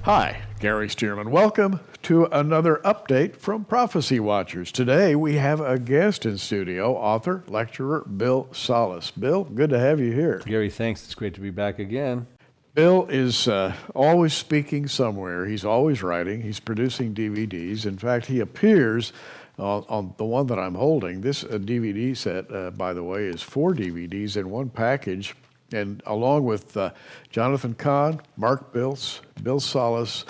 Hi, Gary Stearman. Welcome to another update from Prophecy Watchers. Today we have a guest in studio, author, lecturer, Bill Salus. Bill, good to have you here. Gary, thanks. It's great to be back again. Bill is always speaking somewhere. He's always writing. He's producing DVDs. In fact, he appears on the one that I'm holding. This DVD set, by the way, is 4 DVDs in one package. And along with Jonathan Cahn, Mark Biltz, Bill Salus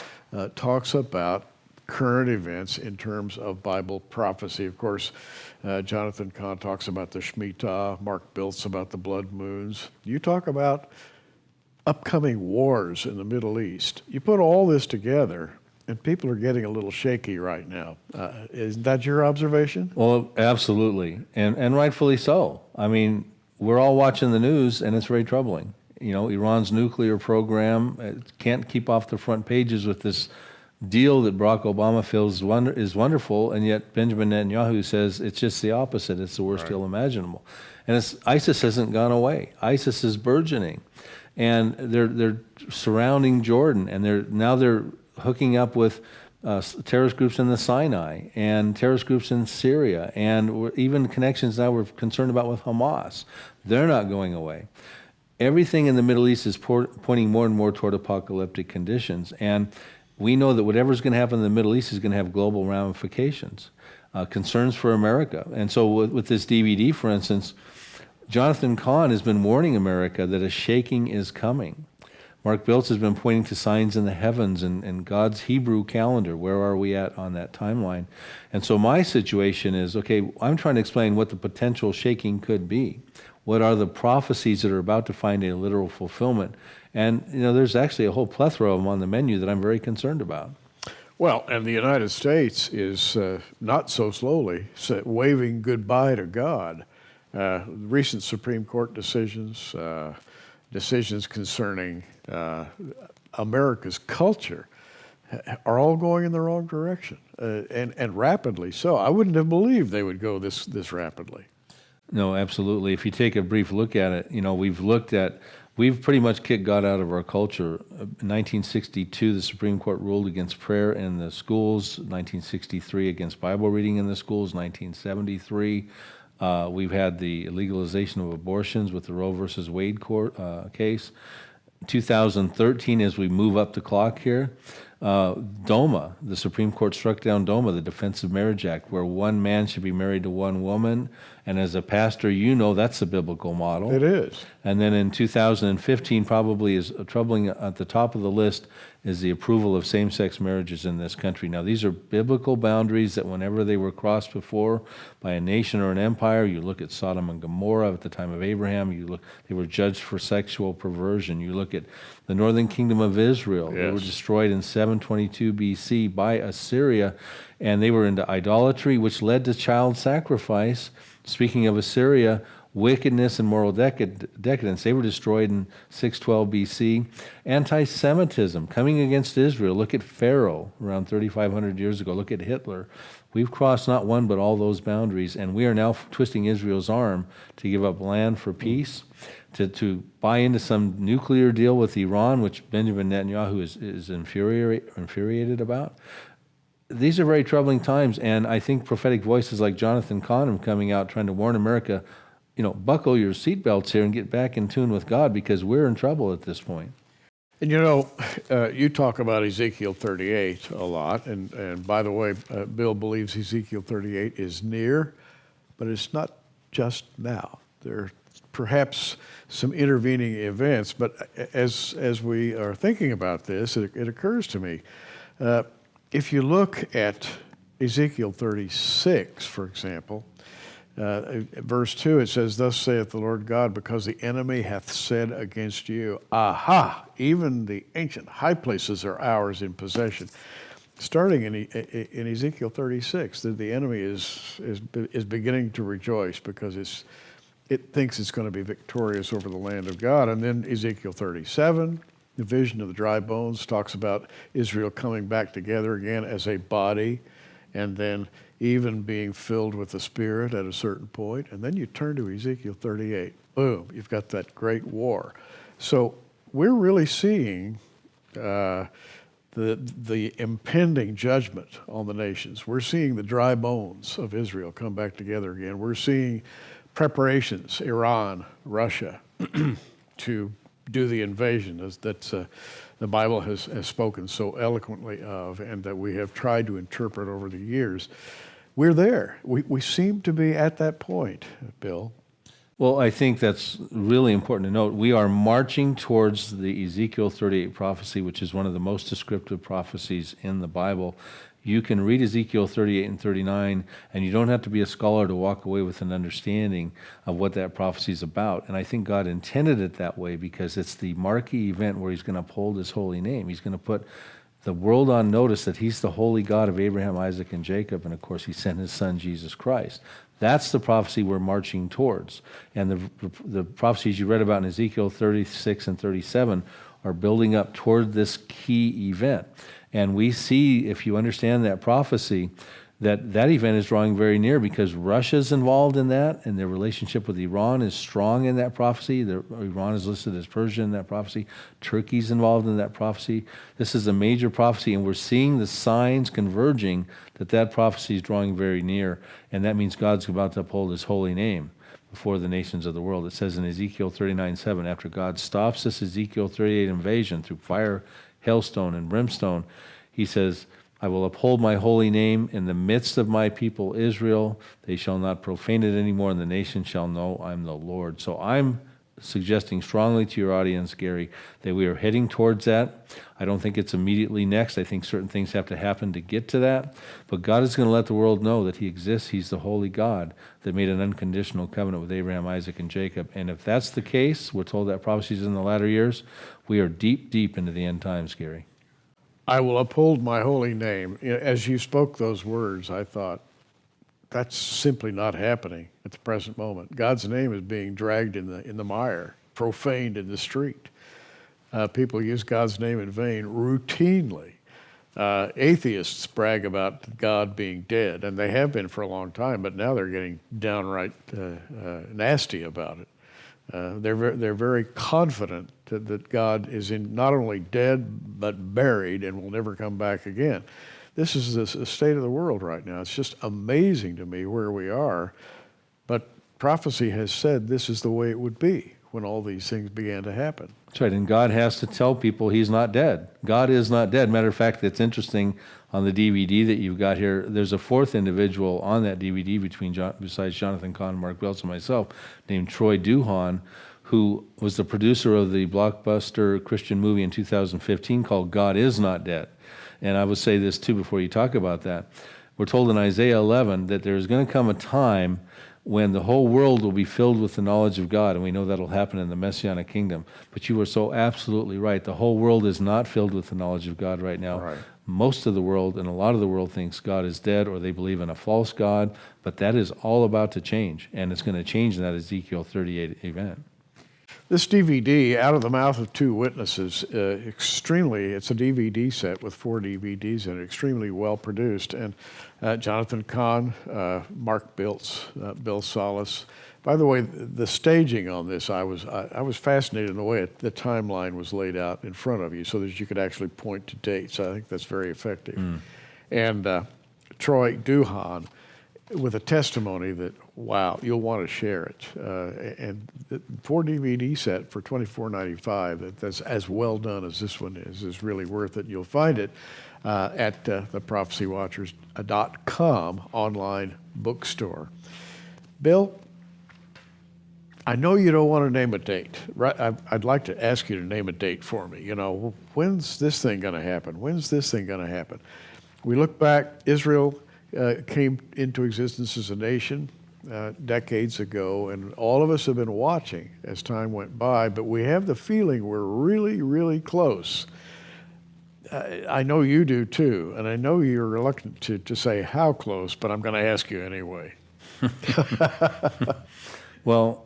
talks about current events in terms of Bible prophecy. Of course, Jonathan Cahn talks about the Shemitah, Mark Biltz about the blood moons. You talk about upcoming wars in the Middle East. You put all this together, and people are getting a little shaky right now. Isn't that your observation? Well, absolutely, and rightfully so. I mean, we're all watching the news, and it's very troubling. You know, Iran's nuclear program can't keep off the front pages with this deal that Barack Obama feels is wonderful, and yet Benjamin Netanyahu says it's just the opposite. It's the worst deal imaginable. And ISIS hasn't gone away. ISIS is burgeoning, and they're surrounding Jordan, and they're hooking up with terrorist groups in the Sinai and terrorist groups in Syria, and even connections now we're concerned about with Hamas. They're not going away. Everything in the Middle East is pointing more and more toward apocalyptic conditions, and we know that whatever's going to happen in the Middle East is going to have global ramifications, concerns for America. And so with this DVD, for instance, Jonathan Cahn has been warning America that a shaking is coming. Mark Biltz has been pointing to signs in the heavens and God's Hebrew calendar. Where are we at on that timeline? And so my situation is, okay, I'm trying to explain what the potential shaking could be. What are the prophecies that are about to find a literal fulfillment? And, you know, there's actually a whole plethora of them on the menu that I'm very concerned about. Well, and the United States is not so slowly waving goodbye to God. Recent Supreme Court decisions concerning America's culture are all going in the wrong direction, and rapidly so. I wouldn't have believed they would go this rapidly. No, absolutely. If you take a brief look at it, you know, we've pretty much kicked God out of our culture. In 1962, the Supreme Court ruled against prayer in the schools. 1963, against Bible reading in the schools. 1973. We've had the legalization of abortions with the Roe versus Wade case. 2013, as we move up the clock here, DOMA, the Supreme Court struck down DOMA, the Defense of Marriage Act, where one man should be married to one woman. And as a pastor, you know that's a biblical model. It is. And then in 2015, probably is troubling at the top of the list, is the approval of same-sex marriages in this country. Now, these are biblical boundaries that whenever they were crossed before by a nation or an empire, you look at Sodom and Gomorrah at the time of Abraham, they were judged for sexual perversion. You look at the northern kingdom of Israel. Yes. They were destroyed in 722 BC by Assyria, and they were into idolatry, which led to child sacrifice. Speaking of Assyria, wickedness and moral decadence, they were destroyed in 612 BC. Anti-Semitism, coming against Israel. Look at Pharaoh around 3,500 years ago. Look at Hitler. We've crossed not one but all those boundaries, and we are now twisting Israel's arm to give up land for peace, to buy into some nuclear deal with Iran, which Benjamin Netanyahu is infuriated about. These are very troubling times, and I think prophetic voices like Jonathan Cahn are coming out trying to warn America, you know, buckle your seatbelts here and get back in tune with God, because we're in trouble at this point. And you know, you talk about Ezekiel 38 a lot, and by the way, Bill believes Ezekiel 38 is near, but it's not just now. There are perhaps some intervening events, but as we are thinking about this, it occurs to me, if you look at Ezekiel 36, for example, verse 2, it says, "Thus saith the Lord God, because the enemy hath said against you, aha, even the ancient high places are ours in possession." Starting in Ezekiel 36, the enemy is beginning to rejoice because it thinks it's going to be victorious over the land of God. And then Ezekiel 37, the vision of the dry bones, talks about Israel coming back together again as a body, and then even being filled with the Spirit at a certain point. And then you turn to Ezekiel 38. Boom, you've got that great war. So we're really seeing the impending judgment on the nations. We're seeing the dry bones of Israel come back together again. We're seeing preparations, Iran, Russia, to do the invasion that the Bible has spoken so eloquently of, and that we have tried to interpret over the years. We're there. We seem to be at that point, Bill. Well, I think that's really important to note. We are marching towards the Ezekiel 38 prophecy, which is one of the most descriptive prophecies in the Bible. You can read Ezekiel 38 and 39, and you don't have to be a scholar to walk away with an understanding of what that prophecy is about. And I think God intended it that way because it's the marquee event where he's going to uphold his holy name. He's going to put the world on notice that he's the holy God of Abraham, Isaac, and Jacob, and of course he sent his son, Jesus Christ. That's the prophecy we're marching towards. And the prophecies you read about in Ezekiel 36 and 37 are building up toward this key event. And we see, if you understand that prophecy, that event is drawing very near because Russia's involved in that, and their relationship with Iran is strong in that prophecy. Iran is listed as Persia in that prophecy. Turkey's involved in that prophecy. This is a major prophecy, and we're seeing the signs converging that prophecy is drawing very near, and that means God's about to uphold his holy name before the nations of the world. It says in Ezekiel 39:7, after God stops this Ezekiel 38 invasion through fire, hailstone, and brimstone, he says, I will uphold my holy name in the midst of my people Israel. They shall not profane it anymore, and the nation shall know I'm the Lord. So I'm suggesting strongly to your audience, Gary, that we are heading towards that. I don't think it's immediately next. I think certain things have to happen to get to that. But God is going to let the world know that he exists. He's the holy God that made an unconditional covenant with Abraham, Isaac, and Jacob. And if that's the case, we're told that prophecy is in the latter years, we are deep, deep into the end times, Gary. I will uphold my holy name. As you spoke those words, I thought, that's simply not happening at the present moment. God's name is being dragged in the mire, profaned in the street. People use God's name in vain routinely. Atheists brag about God being dead, and they have been for a long time, but now they're getting downright nasty about it. They're very confident that God is not only dead, but buried and will never come back again. This is the state of the world right now. It's just amazing to me where we are. But prophecy has said this is the way it would be when all these things began to happen. That's right, and God has to tell people he's not dead. God is not dead. Matter of fact, it's interesting, on the DVD that you've got here, there's a fourth individual on that DVD besides Jonathan Cahn, Mark Belts, and myself, named Troy Duhan, who was the producer of the blockbuster Christian movie in 2015 called God Is Not Dead. And I would say this too before you talk about that. We're told in Isaiah 11 that there's going to come a time when the whole world will be filled with the knowledge of God, and we know that'll happen in the Messianic kingdom. But you are so absolutely right. The whole world is not filled with the knowledge of God right now. Right. Most of the world, and a lot of the world, thinks God is dead, or they believe in a false God, but that is all about to change, and it's going to change in that Ezekiel 38 event. This DVD, Out of the Mouth of Two Witnesses, it's a DVD set with 4 DVDs in it, extremely well produced. And Jonathan Cahn, Mark Biltz, Bill Salus. By the way, the staging on this, I was fascinated in the way the timeline was laid out in front of you so that you could actually point to dates. I think that's very effective. And Troy Duhan, with a testimony that, wow, you'll want to share it. And the 4 DVD set for $24.95, that's as well done as this one is really worth it. You'll find it at the prophecywatchers.com online bookstore. Bill, I know you don't want to name a date. Right? I'd like to ask you to name a date for me. You know, when's this thing going to happen? When's this thing going to happen? We look back, Israel came into existence as a nation decades ago, and all of us have been watching as time went by, but we have the feeling we're really, really close. I know you do too, and I know you're reluctant to say how close, but I'm going to ask you anyway. Well,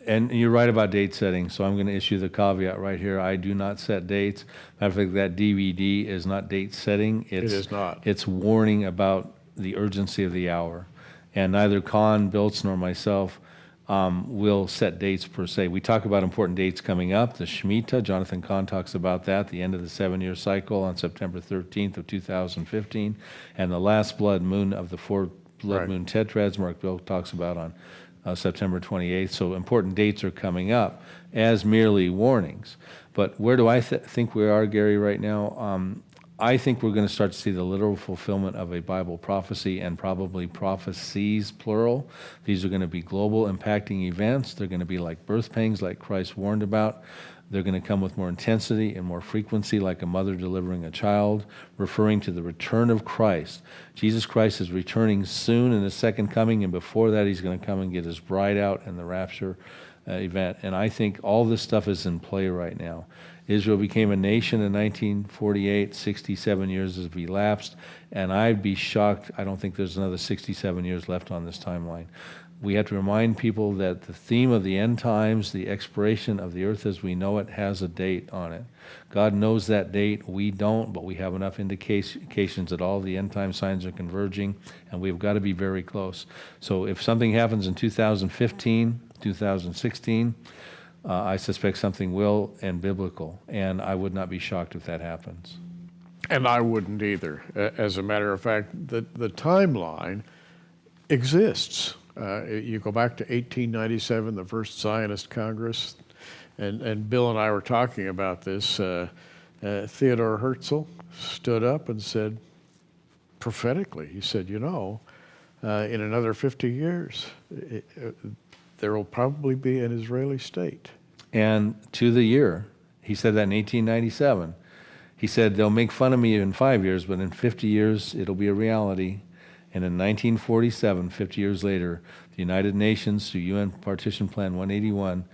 and you're right about date setting, so I'm going to issue the caveat right here. I do not set dates. Matter of fact, that DVD is not date setting. It is not. It's warning about the urgency of the hour. And neither Cahn, Biltz, nor myself will set dates per se. We talk about important dates coming up. The Shemitah, Jonathan Kahn talks about that, the end of the 7-year cycle on September 13th of 2015, and the last blood moon of the 4 blood moon tetrads, Mark Bill talks about on September 28th. So important dates are coming up as merely warnings. But where do I think we are, Gary, right now? I think we're going to start to see the literal fulfillment of a Bible prophecy, and probably prophecies, plural. These are going to be global impacting events. They're going to be like birth pangs, like Christ warned about. They're going to come with more intensity and more frequency, like a mother delivering a child, referring to the return of Christ. Jesus Christ is returning soon in his second coming, and before that he's going to come and get his bride out in the rapture event. And I think all this stuff is in play right now. Israel became a nation in 1948, 67 years has elapsed, and I'd be shocked. I don't think there's another 67 years left on this timeline. We have to remind people that the theme of the end times, the expiration of the earth as we know it, has a date on it. God knows that date. We don't, but we have enough indications that all the end time signs are converging, and we've got to be very close. So if something happens in 2015, 2016, I suspect something will, and biblical, and I would not be shocked if that happens. And I wouldn't either. As a matter of fact, the timeline exists. You go back to 1897, the first Zionist Congress, and Bill and I were talking about this. Theodore Herzl stood up and said, prophetically, he said, in another 50 years, there will probably be an Israeli state. And to the year, he said that in 1897. He said, they'll make fun of me in 5 years, but in 50 years, it'll be a reality. And in 1947, 50 years later, the United Nations, through UN Partition Plan 181,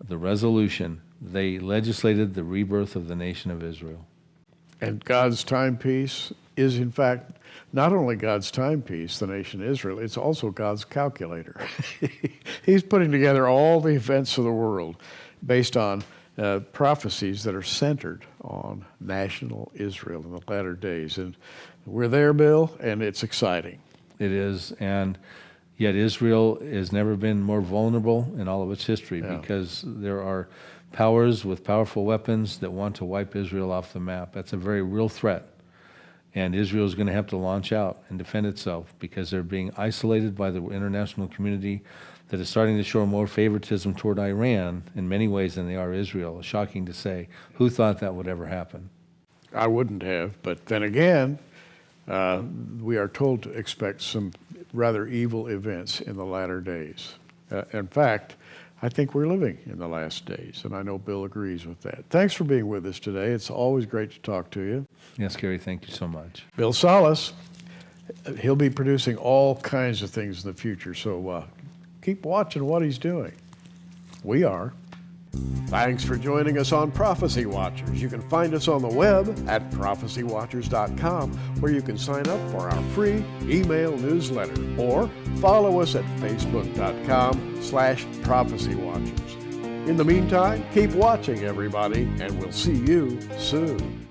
the resolution, they legislated the rebirth of the nation of Israel. And God's timepiece is, in fact, not only God's timepiece, the nation Israel, it's also God's calculator. He's putting together all the events of the world based on prophecies that are centered on national Israel in the latter days. And we're there, Bill, and it's exciting. It is, and yet Israel has never been more vulnerable in all of its history, because there are powers with powerful weapons that want to wipe Israel off the map. That's a very real threat. And Israel is going to have to launch out and defend itself, because they're being isolated by the international community that is starting to show more favoritism toward Iran in many ways than they are Israel. It's shocking to say. Who thought that would ever happen? I wouldn't have, but then again, we are told to expect some rather evil events in the latter days. In fact, I think we're living in the last days, and I know Bill agrees with that. Thanks for being with us today. It's always great to talk to you. Yes, Gary, thank you so much. Bill Salus, he'll be producing all kinds of things in the future, so keep watching what he's doing. We are. Thanks for joining us on Prophecy Watchers. You can find us on the web at prophecywatchers.com, where you can sign up for our free email newsletter, or follow us at facebook.com/prophecywatchers. In the meantime, keep watching, everybody, and we'll see you soon.